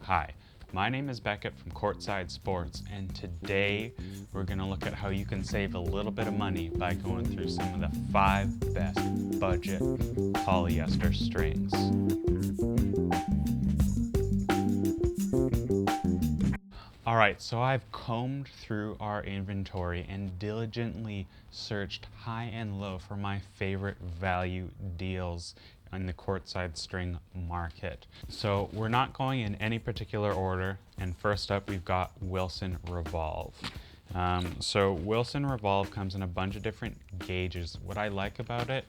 Hi, my name is Beckett from Courtside Sports, and today we're going to look at how you can save a little bit of money by going through some of the 5 best budget polyester strings. Alright, so I've combed through our inventory and diligently searched high and low for my favorite value deals in the Courtside string market. So we're not going in any particular order, and first up we've got Wilson Revolve. So Wilson Revolve comes in a bunch of different gauges. What I like about it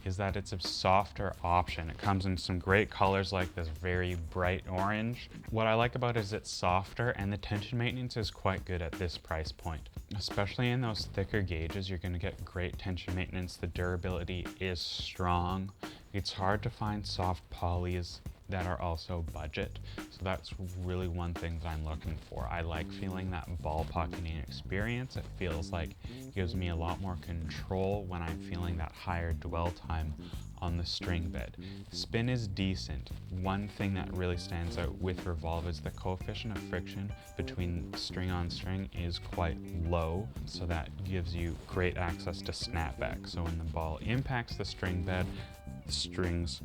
is that it's a softer option. It comes in some great colors like this very bright orange. What I like about it is it's softer, and the tension maintenance is quite good at this price point. Especially in those thicker gauges, you're going to get great tension maintenance. The durability is strong. It's hard to find soft polys that are also budget. So that's really one thing that I'm looking for. I like feeling that ball pocketing experience. It feels like it gives me a lot more control when I'm feeling that higher dwell time on the string bed. Spin is decent. One thing that really stands out with Revolve is the coefficient of friction between string on string is quite low, so that gives you great access to snapback. So when the ball impacts the string bed, the strings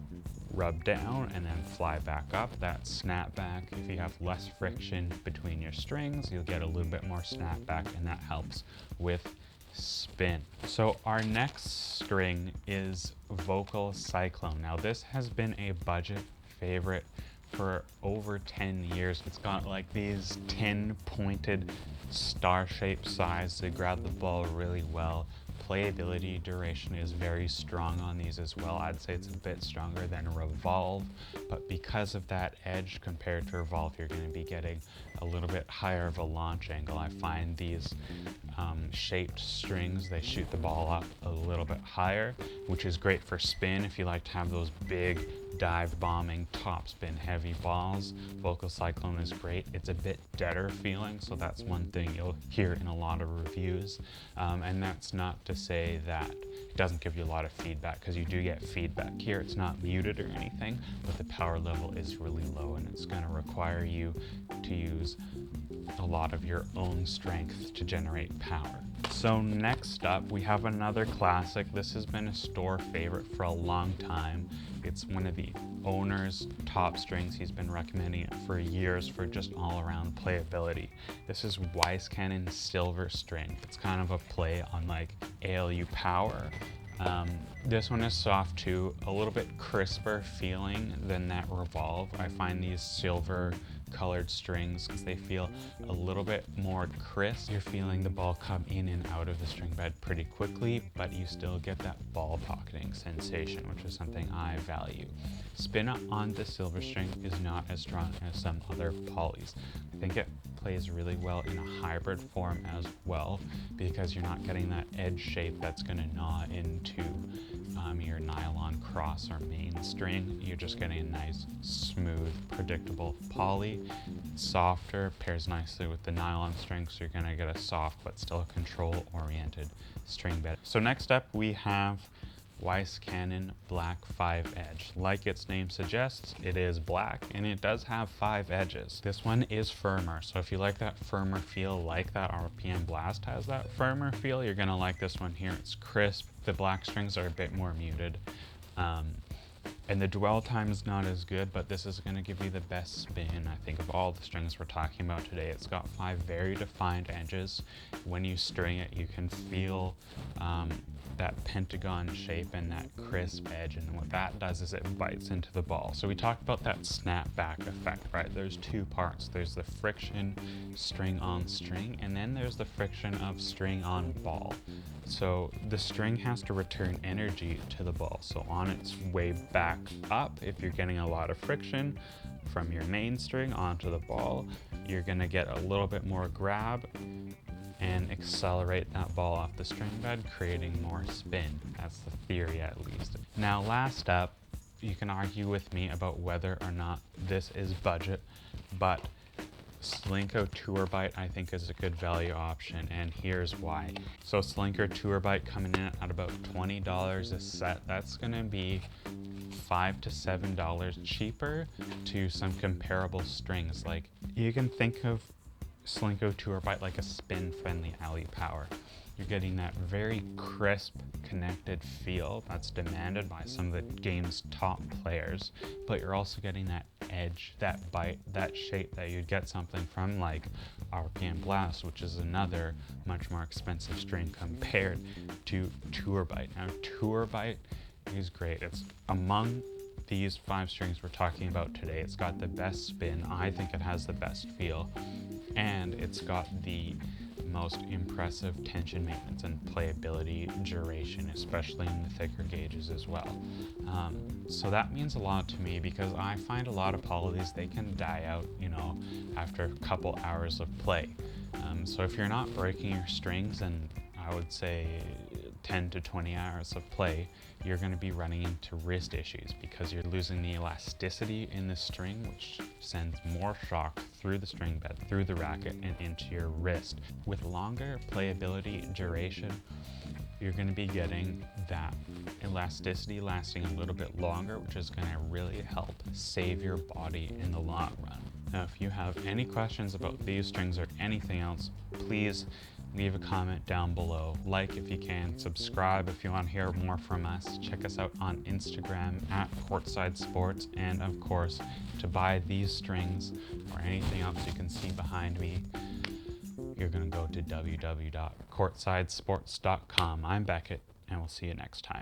rub down and then fly back up. That snapback, if you have less friction between your strings, you'll get a little bit more snapback, and that helps with spin. So our next string is Vocal Cyclone. Now this has been a budget favorite for over 10 years. It's got like these 10 pointed star-shaped sides to grab the ball really well. Playability duration is very strong on these as well. I'd say it's a bit stronger than Revolve, but because of that edge compared to Revolve, you're going to be getting a little bit higher of a launch angle. I find these shaped strings, they shoot the ball up a little bit higher, which is great for spin if you like to have those big dive bombing top spin heavy balls. Vocal Cyclone is great. It's a bit deader feeling, so that's one thing you'll hear in a lot of reviews, and that's not to say that it doesn't give you a lot of feedback, because you do get feedback here. It's not muted or anything, but the power level is really low, and it's going to require you to use a lot of your own strength to generate power. So next up, we have another classic. This has been a store favorite for a long time. It's one of the owner's top strings. He's been recommending it for years for just all-around playability. This is Weiss Cannon Silver String. It's kind of a play on like ALU Power. This one is soft too, a little bit crisper feeling than that Revolve. I find these silver colored strings, because they feel a little bit more crisp. You're feeling the ball come in and out of the string bed pretty quickly, but you still get that ball pocketing sensation, which is something I value. Spin on the silver string is not as strong as some other polys. I think it plays really well in a hybrid form as well, because you're not getting that edge shape that's going to gnaw into your nylon cross or main string. You're just getting a nice, smooth, predictable poly. Softer, pairs nicely with the nylon string, so you're going to get a soft but still control-oriented string bed. So next up we have Weiss Cannon Black 5 Edge. Like its name suggests, it is black, and it does have 5 edges. This one is firmer, so if you like that firmer feel, like that RPM Blast has that firmer feel, you're gonna like this one here. It's crisp. The black strings are a bit more muted. And the dwell time is not as good, but this is going to give you the best spin, I think, of all the strings we're talking about today. It's got 5 very defined edges. When you string it, you can feel that pentagon shape and that crisp edge, and what that does is it bites into the ball. So we talked about that snapback effect, right? There's 2 parts. There's the friction string on string, and then there's the friction of string on ball. So the string has to return energy to the ball. So on its way back up, if you're getting a lot of friction from your main string onto the ball, you're going to get a little bit more grab and accelerate that ball off the string bed, creating more spin. That's the theory, at least. Now last up, you can argue with me about whether or not this is budget, but Slinko Tour Bite I think is a good value option, and here's why. So Slinko Tour Bite coming in at about $20 a set. That's gonna be $5 to $7 cheaper to some comparable strings. Like, you can think of Slinko Tour Bite like a spin-friendly alley power. You're getting that very crisp, connected feel that's demanded by some of the game's top players, but you're also getting that edge, that bite, that shape that you'd get something from like Arcane Blast, which is another much more expensive string compared to Tour Bite. Now, Tour Bite is great. It's among these 5 strings we're talking about today. It's got the best spin. I think it has the best feel, and it's got the most impressive tension maintenance and playability duration, especially in the thicker gauges as well. So that means a lot to me because I find a lot of polys, they can die out, you know, after a couple hours of play. So if you're not breaking your strings, and I would say 10 to 20 hours of play, you're going to be running into wrist issues because you're losing the elasticity in the string, which sends more shock through the string bed, through the racket, and into your wrist. With longer playability duration, you're going to be getting that elasticity lasting a little bit longer, which is going to really help save your body in the long run. Now, if you have any questions about these strings or anything else, please leave a comment down below. Like if you can, subscribe if you want to hear more from us. Check us out on Instagram at Courtside Sports, and of course, to buy these strings or anything else you can see behind me, you're going to go to www.courtsidesports.com. I'm Beckett, and we'll see you next time.